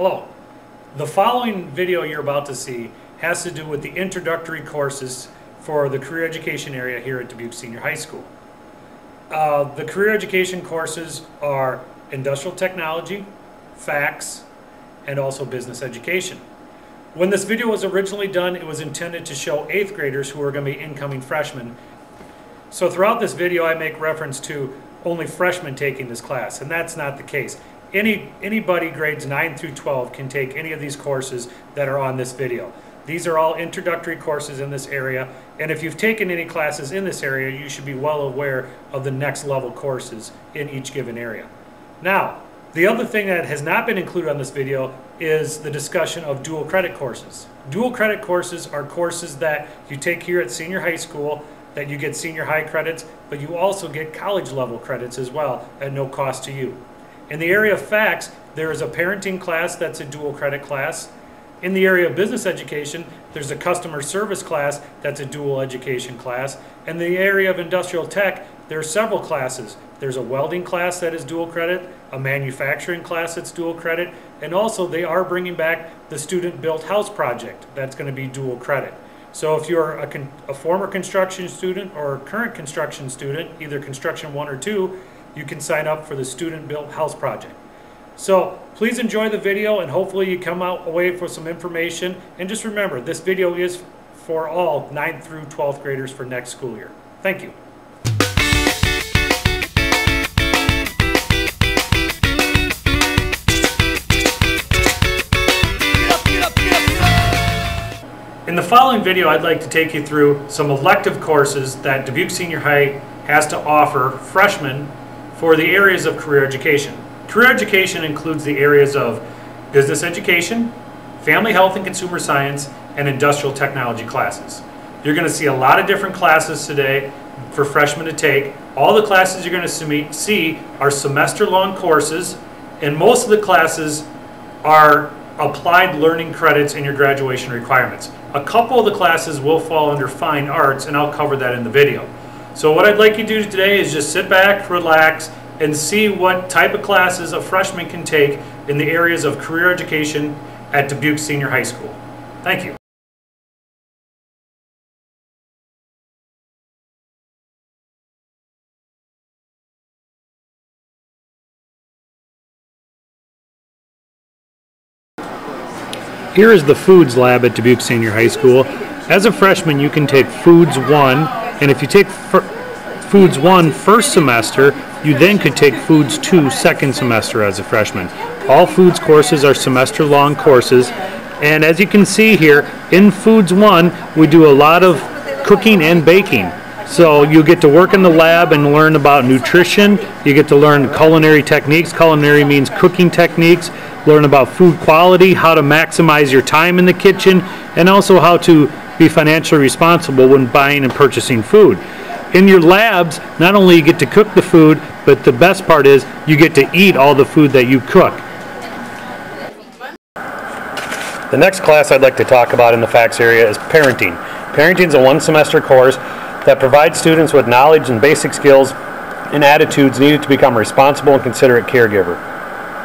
Hello. The following video you're about to see has to do with the introductory courses for the career education area here at Dubuque Senior High School. The career education courses are industrial technology, FACS, and also business education. When this video was originally done, it was intended to show 8th graders who are going to be incoming freshmen. So throughout this video I make reference to only freshmen taking this class, and that's not the case. Anybody grades 9 through 12 can take any of these courses that are on this video. These are all introductory courses in this area, and if you've taken any classes in this area, you should be well aware of the next level courses in each given area. Now, the other thing that has not been included on this video is the discussion of dual credit courses. Dual credit courses are courses that you take here at senior high school, that you get senior high credits, but you also get college level credits as well at no cost to you. In the area of FACS, there is a parenting class that's a dual credit class. In the area of business education, there's a customer service class that's a dual education class. In the area of industrial tech, there are several classes. There's a welding class that is dual credit, a manufacturing class that's dual credit, and also they are bringing back the student-built house project that's going to be dual credit. So if you're a former construction student or a current construction student, either construction 1 or 2, you can sign up for the student-built house project. So please enjoy the video, and hopefully you come out away with some information. And just remember, this video is for all 9th through 12th graders for next school year. Thank you. In the following video, I'd like to take you through some elective courses that Dubuque Senior High has to offer freshmen for the areas of career education. Career education includes the areas of business education, family health and consumer science, and industrial technology classes. You're going to see a lot of different classes today for freshmen to take. All the classes you're going to see are semester-long courses, and most of the classes are applied learning credits in your graduation requirements. A couple of the classes will fall under fine arts, and I'll cover that in the video. So what I'd like you to do today is just sit back, relax, and see what type of classes a freshman can take in the areas of career education at Dubuque Senior High School. Thank you. Here is the Foods Lab at Dubuque Senior High School. As a freshman, you can take Foods 1, and if you take Foods 1 first semester, you then could take Foods 2 second semester as a freshman. All Foods courses are semester-long courses, and as you can see here, in Foods 1, we do a lot of cooking and baking. So you get to work in the lab and learn about nutrition. You get to learn culinary techniques. Culinary means cooking techniques. Learn about food quality, how to maximize your time in the kitchen, and also how to be financially responsible when buying and purchasing food. In your labs, not only you get to cook the food, but the best part is you get to eat all the food that you cook. The next class I'd like to talk about in the FACS area is parenting. Parenting is a one-semester course that provides students with knowledge and basic skills and attitudes needed to become a responsible and considerate caregiver.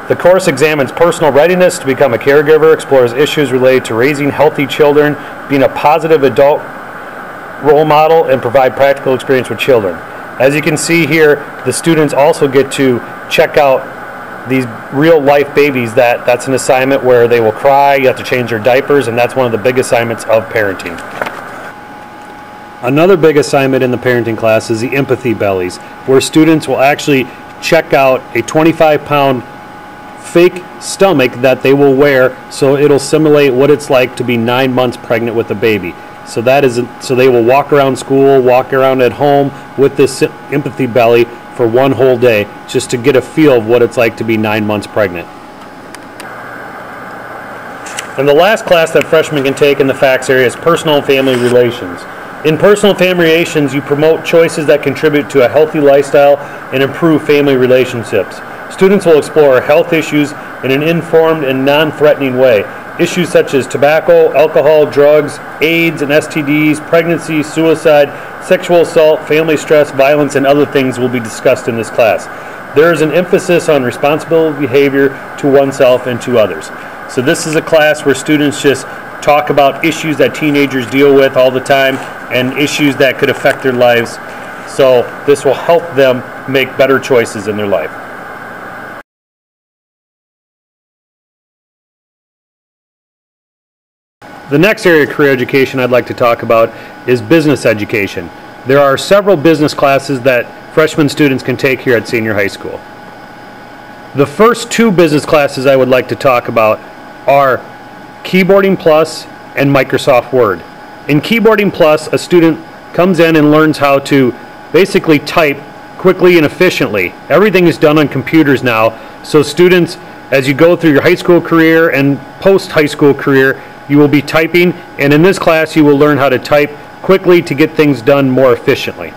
The course examines personal readiness to become a caregiver, explores issues related to raising healthy children, being a positive adult role model, and provide practical experience with children. As you can see here, the students also get to check out these real-life babies. That's an assignment where they will cry, you have to change their diapers, and that's one of the big assignments of parenting. Another big assignment in the parenting class is the empathy bellies, where students will actually check out a 25-pound fake stomach that they will wear, so it'll simulate what it's like to be 9 months pregnant with a baby. So they will walk around school, walk around at home with this empathy belly for one whole day, just to get a feel of what it's like to be 9 months pregnant. And the last class that freshmen can take in the FACS area is personal and family relations. In personal and family relations, you promote choices that contribute to a healthy lifestyle and improve family relationships. Students will explore health issues in an informed and non-threatening way. Issues such as tobacco, alcohol, drugs, AIDS and STDs, pregnancy, suicide, sexual assault, family stress, violence, and other things will be discussed in this class. There is an emphasis on responsible behavior to oneself and to others. So this is a class where students just talk about issues that teenagers deal with all the time and issues that could affect their lives. So this will help them make better choices in their life. The next area of career education I'd like to talk about is business education. There are several business classes that freshman students can take here at Senior High School. The first two business classes I would like to talk about are Keyboarding Plus and Microsoft Word. In Keyboarding Plus, a student comes in and learns how to basically type quickly and efficiently. Everything is done on computers now, so students, as you go through your high school career and post-high school career, you will be typing, and in this class you will learn how to type quickly to get things done more efficiently.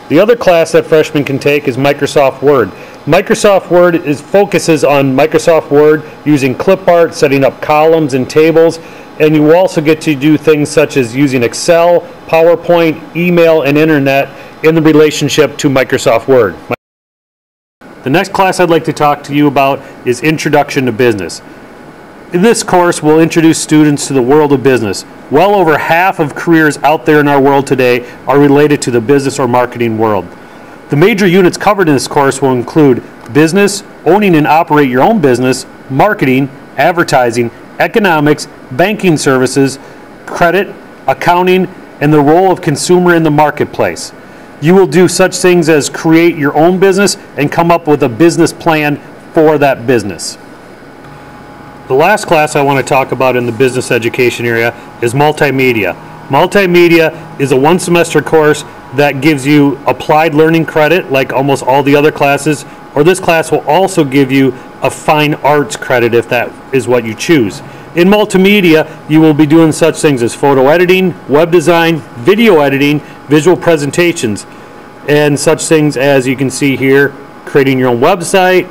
The other class that freshmen can take is Microsoft Word. Microsoft Word focuses on Microsoft Word using clip art, setting up columns and tables, and you also get to do things such as using Excel, PowerPoint, email, and internet in the relationship to Microsoft Word. The next class I'd like to talk to you about is Introduction to Business. This course will introduce students to the world of business. Well over half of careers out there in our world today are related to the business or marketing world. The major units covered in this course will include business, owning and operate your own business, marketing, advertising, economics, banking services, credit, accounting, and the role of consumer in the marketplace. You will do such things as create your own business and come up with a business plan for that business. The last class I want to talk about in the business education area is multimedia. Multimedia is a one-semester course that gives you applied learning credit like almost all the other classes, or this class will also give you a fine arts credit if that is what you choose. In multimedia, you will be doing such things as photo editing, web design, video editing, visual presentations, and such things as you can see here, creating your own website,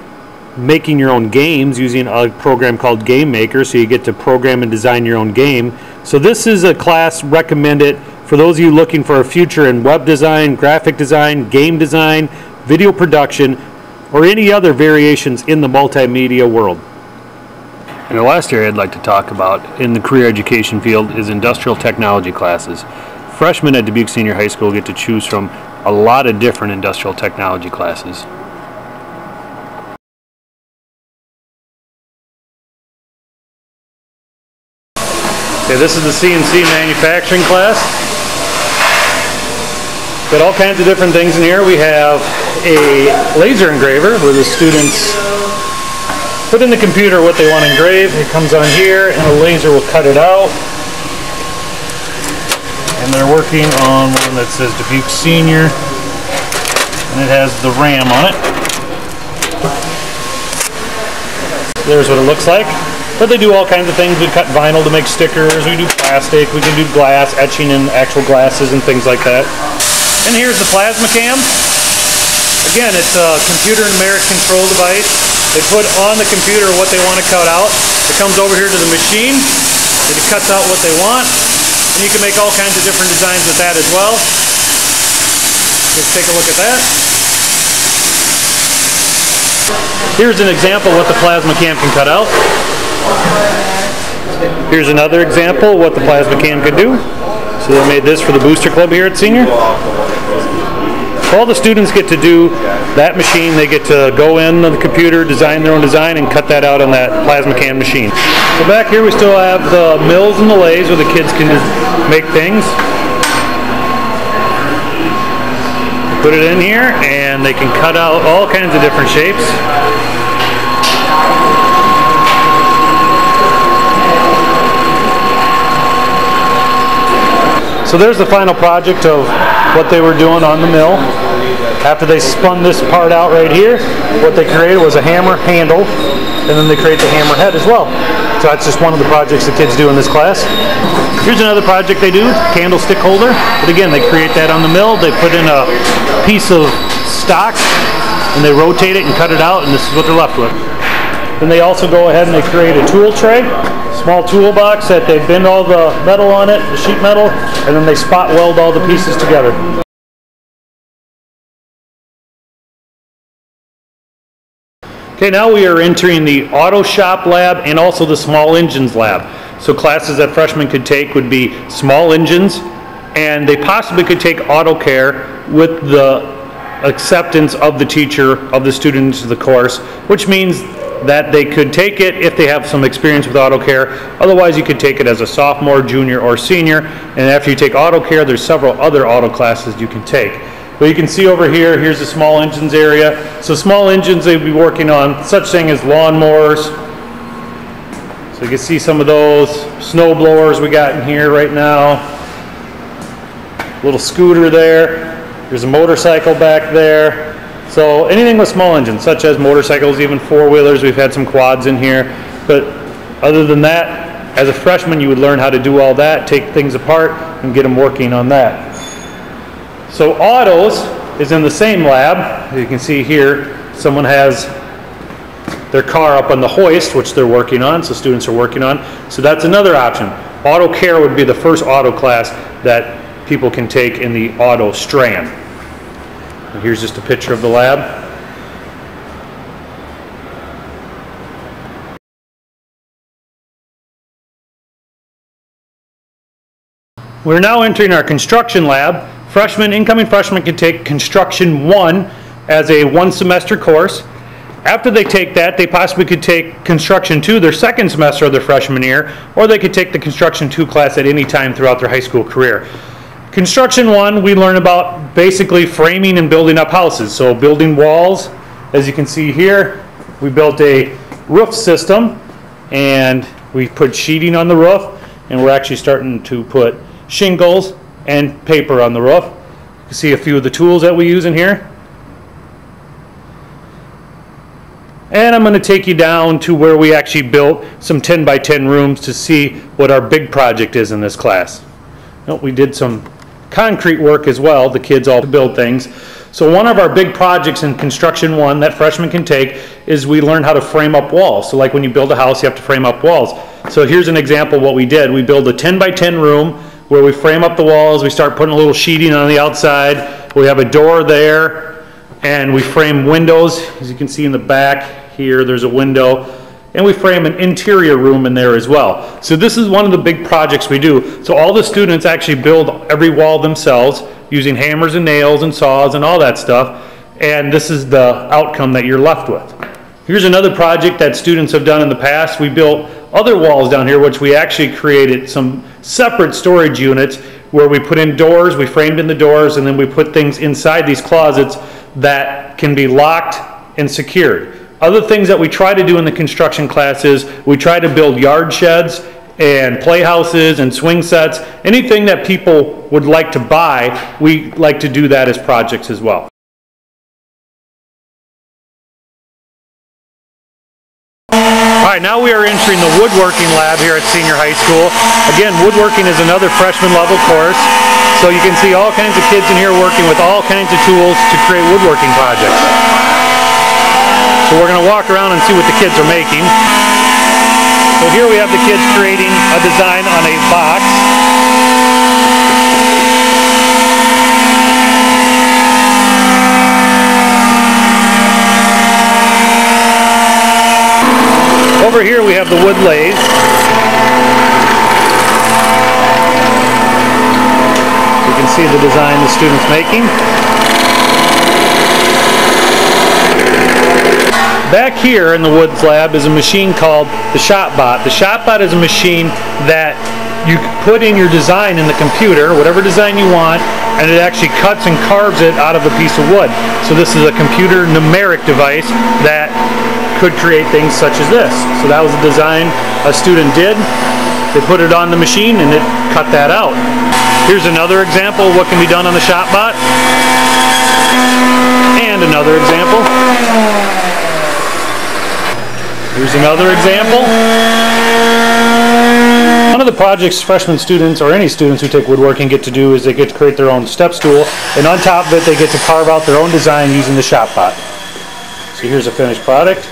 making your own games using a program called Game Maker, so you get to program and design your own game. So this is a class recommended for those of you looking for a future in web design, graphic design, game design, video production, or any other variations in the multimedia world. And the last area I'd like to talk about in the career education field is industrial technology classes. Freshmen at Dubuque Senior High School get to choose from a lot of different industrial technology classes. Okay, this is the CNC manufacturing class. Got all kinds of different things in here. We have a laser engraver where the students put in the computer what they want engraved. It comes on here and a laser will cut it out. And they're working on one that says Dubuque Senior, and it has the RAM on it. There's what it looks like. But they do all kinds of things. We cut vinyl to make stickers, we do plastic, we can do glass, etching in actual glasses and things like that. And here's the plasma cam. Again, it's a computer numeric control device. They put on the computer what they want to cut out. It comes over here to the machine. It cuts out what they want. And you can make all kinds of different designs with that as well. Let's take a look at that. Here's an example of what the plasma cam can cut out. Here's another example of what the plasma cam could do. So they made this for the Booster Club here at Senior. All the students get to do that machine. They get to go in on the computer, design their own design, and cut that out on that plasma cam machine. So back here we still have the mills and the lathes where the kids can make things. Put it in here and they can cut out all kinds of different shapes. So there's the final project of what they were doing on the mill. After they spun this part out right here, what they created was a hammer handle, and then they create the hammer head as well. So that's just one of the projects the kids do in this class. Here's another project they do, candlestick holder. But again, they create that on the mill. They put in a piece of stock, and they rotate it and cut it out, and this is what they're left with. Then they also go ahead and they create a tool tray, small toolbox that they bend all the metal on it, the sheet metal, and then they spot weld all the pieces together. Okay, now we are entering the auto shop lab and also the small engines lab. So classes that freshmen could take would be small engines, and they possibly could take auto care with the acceptance of the teacher of the student into the course, which means that they could take it if they have some experience with auto care. Otherwise, you could take it as a sophomore, junior, or senior. And after you take auto care, there's several other auto classes you can take. But you can see over here, here's the small engines area. So small engines, they'd be working on such thing as lawnmowers. So you can see some of those snow blowers we got in here right now. Little scooter there. There's a motorcycle back there. So anything with small engines, such as motorcycles, even four-wheelers. We've had some quads in here. But other than that, as a freshman, you would learn how to do all that, take things apart, and get them working on that. So autos is in the same lab. You can see here, someone has their car up on the hoist, which they're working on, so students are working on. So that's another option. Auto care would be the first auto class that people can take in the auto strand. And here's just a picture of the lab. We're now entering our construction lab. Incoming freshmen can take Construction 1 as a one-semester course. After they take that, they possibly could take Construction 2 their second semester of their freshman year, or they could take the Construction 2 class at any time throughout their high school career. Construction 1, we learn about basically framing and building up houses. So building walls, as you can see here, we built a roof system and we put sheeting on the roof, and we're actually starting to put shingles and paper on the roof. You can see a few of the tools that we use in here. And I'm going to take you down to where we actually built some 10 by 10 rooms to see what our big project is in this class. We did some concrete work as well. The kids all build things. So one of our big projects in Construction 1 that freshmen can take is we learn how to frame up walls. So like when you build a house, you have to frame up walls. So here's an example of what we did. We build a 10 by 10 room where we frame up the walls. We start putting a little sheeting on the outside. We have a door there, and we frame windows. As you can see in the back here, there's a window. And we frame an interior room in there as well. So this is one of the big projects we do. So all the students actually build every wall themselves using hammers and nails and saws and all that stuff. And this is the outcome that you're left with. Here's another project that students have done in the past. We built other walls down here, which we actually created some separate storage units where we put in doors, we framed in the doors, and then we put things inside these closets that can be locked and secured. Other things that we try to do in the construction class is we try to build yard sheds and playhouses and swing sets. Anything that people would like to buy, we like to do that as projects as well. All right, now we are entering the woodworking lab here at Senior High School. Again, woodworking is another freshman level course. So you can see all kinds of kids in here working with all kinds of tools to create woodworking projects. So we're going to walk around and see what the kids are making. So here we have the kids creating a design on a box. Over here we have the wood lathe. You can see the design the student's making. Back here in the woods lab is a machine called the ShopBot. The ShopBot is a machine that you put in your design in the computer, whatever design you want, and it actually cuts and carves it out of a piece of wood. So this is a computer numeric device that could create things such as this. So that was a design a student did. They put it on the machine and it cut that out. Here's another example of what can be done on the ShopBot. And another example. Here's another example. One of the projects freshman students or any students who take woodworking get to do is they get to create their own step stool, and on top of it they get to carve out their own design using the ShopBot. So here's a finished product.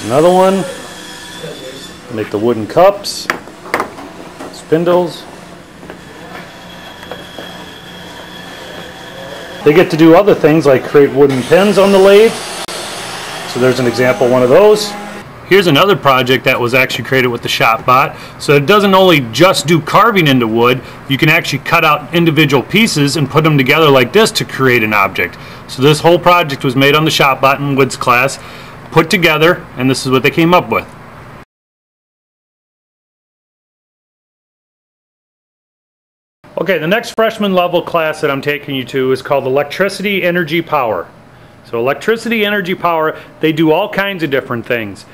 Another one. Make the wooden cups, spindles. They get to do other things like create wooden pins on the lathe. So there's an example of one of those. Here's another project that was actually created with the ShopBot. So it doesn't only just do carving into wood, you can actually cut out individual pieces and put them together like this to create an object. So this whole project was made on the ShopBot in Woods class, put together, and this is what they came up with. Okay, the next freshman level class that I'm taking you to is called Electricity Energy Power. So electricity, energy, power, they do all kinds of different things.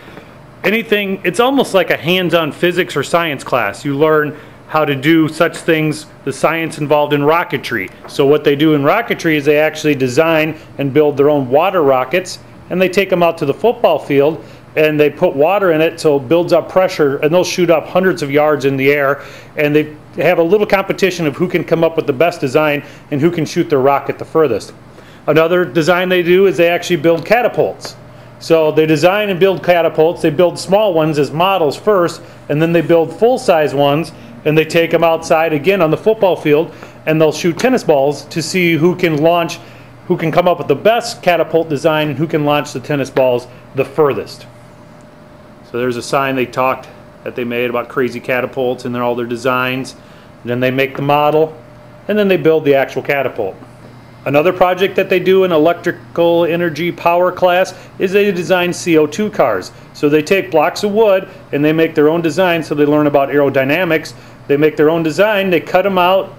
Anything, it's almost like a hands-on physics or science class. You learn how to do such things, the science involved in rocketry. So what they do in rocketry is they actually design and build their own water rockets, and they take them out to the football field and they put water in it so it builds up pressure, and they'll shoot up hundreds of yards in the air, and they have a little competition of who can come up with the best design and who can shoot their rocket the furthest. Another design they do is they actually build catapults. So they design and build catapults. They build small ones as models first, and then they build full-size ones, and they take them outside again on the football field, and they'll shoot tennis balls to see who can launch, who can come up with the best catapult design, and who can launch the tennis balls the furthest. So there's a sign that they made about crazy catapults, and they're all their designs. And then they make the model, and then they build the actual catapult. Another project that they do in electrical energy power class is they design CO2 cars. So they take blocks of wood and they make their own design, so they learn about aerodynamics. They make their own design, they cut them out,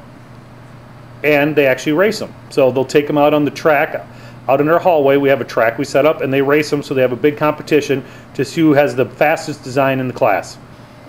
and they actually race them. So they'll take them out on the track, out in our hallway. We have a track we set up, and they race them, so they have a big competition to see who has the fastest design in the class.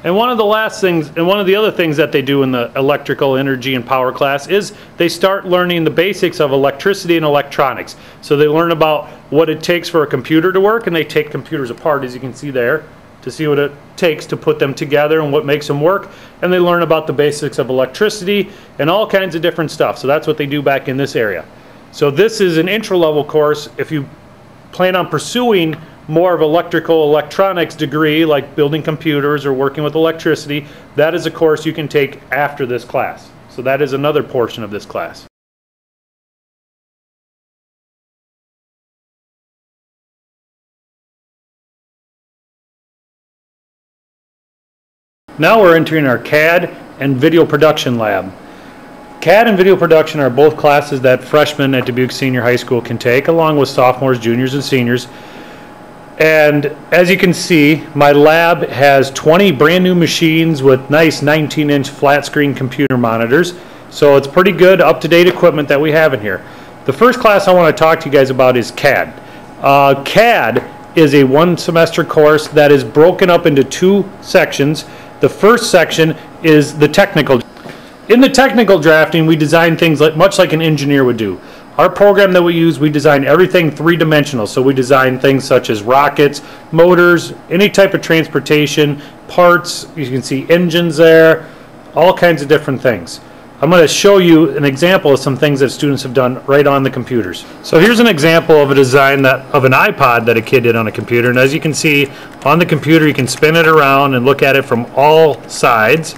And one of the last things, and one of the other things that they do in the electrical energy and power class is they start learning the basics of electricity and electronics. So they learn about what it takes for a computer to work, and they take computers apart, as you can see there, to see what it takes to put them together and what makes them work. And they learn about the basics of electricity and all kinds of different stuff. So that's what they do back in this area. So this is an intro level course. If you plan on pursuing more of electrical electronics degree, like building computers or working with electricity, that is a course you can take after this class. So that is another portion of this class. Now we're entering our CAD and video production lab. CAD and video production are both classes that freshmen at Dubuque Senior High School can take, along with sophomores, juniors, and seniors. And as you can see, my lab has 20 brand new machines with nice 19-inch flat screen computer monitors. So it's pretty good, up-to-date equipment that we have in here. The first class I want to talk to you guys about is CAD. CAD is a one-semester course that is broken up into two sections. The first section is the technical. In the technical drafting, we design things much like an engineer would do. Our program that we use, we design everything three-dimensional. So we design things such as rockets, motors, any type of transportation, parts. You can see engines there, all kinds of different things. I'm going to show you an example of some things that students have done right on the computers. So here's an example of a design of an iPod that a kid did on a computer. And as you can see, on the computer, you can spin it around and look at it from all sides.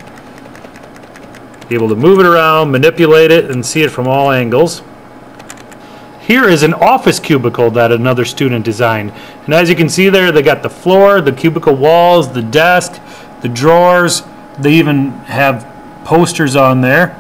Be able to move it around, manipulate it, and see it from all angles. Here is an office cubicle that another student designed. And as you can see there, they got the floor, the cubicle walls, the desk, the drawers. They even have posters on there.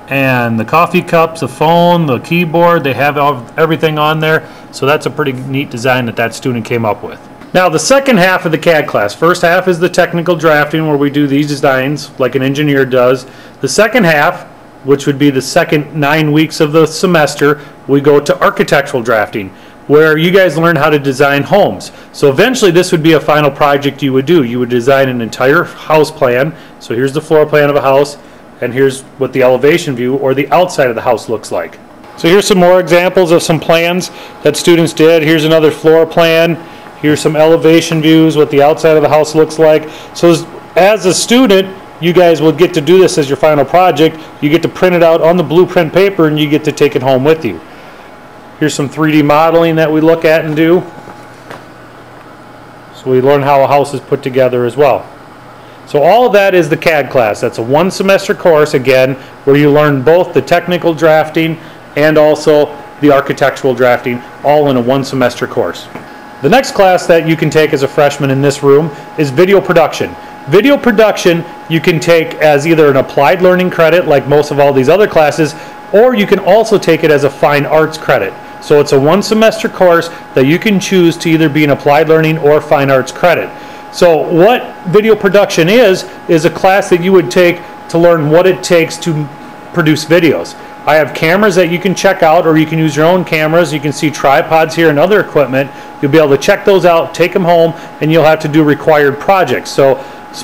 And the coffee cups, the phone, the keyboard, they have everything on there. So that's a pretty neat design that student came up with. Now the second half of the CAD class, first half is the technical drafting where we do these designs like an engineer does. The second half, which would be the second 9 weeks of the semester, we go to architectural drafting, where you guys learn how to design homes. So eventually this would be a final project you would do. You would design an entire house plan. So here's the floor plan of a house, and here's what the elevation view or the outside of the house looks like. So here's some more examples of some plans that students did. Here's another floor plan. Here's some elevation views, what the outside of the house looks like. So as a student, you guys will get to do this as your final project. You get to print it out on the blueprint paper, and you get to take it home with you. Here's some 3D modeling that we look at and do. So we learn how a house is put together as well. So all of that is the CAD class. That's a one-semester course, again, where you learn both the technical drafting and also the architectural drafting, all in a 1-semester course. The next class that you can take as a freshman in this room is video production. Video production you can take as either an applied learning credit like most of all these other classes, or you can also take it as a fine arts credit. So it's a 1-semester course that you can choose to either be an applied learning or fine arts credit. So what video production is a class that you would take to learn what it takes to produce videos. I have cameras that you can check out, or you can use your own cameras. You can see tripods here and other equipment. You'll be able to check those out, take them home, and you'll have to do required projects. So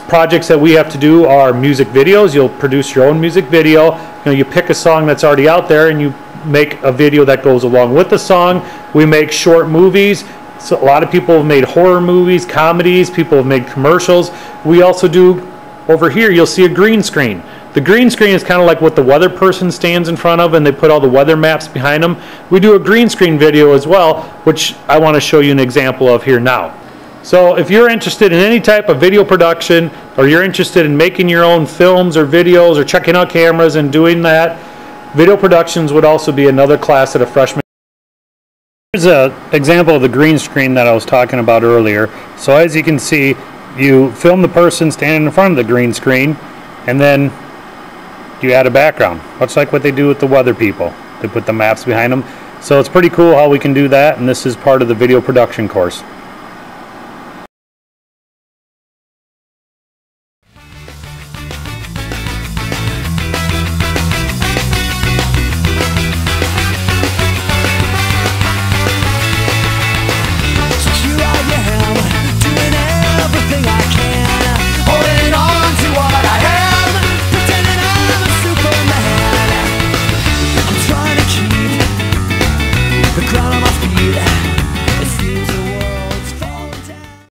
projects that we have to do are music videos. You'll produce your own music video. You pick a song that's already out there and you make a video that goes along with the song. We make short movies. So a lot of people have made horror movies, comedies, people have made commercials. We also do, over here you'll see a green screen. The green screen is kind of like what the weather person stands in front of, and they put all the weather maps behind them. We do a green screen video as well, which I want to show you an example of here now. So if you're interested in any type of video production, or you're interested in making your own films or videos or checking out cameras and doing that, video productions would also be another class that a freshman. Here's an example of the green screen that I was talking about earlier. So as you can see, you film the person standing in front of the green screen, and then you add a background, much like what they do with the weather people. They put the maps behind them. So it's pretty cool how we can do that, and this is part of the video production course.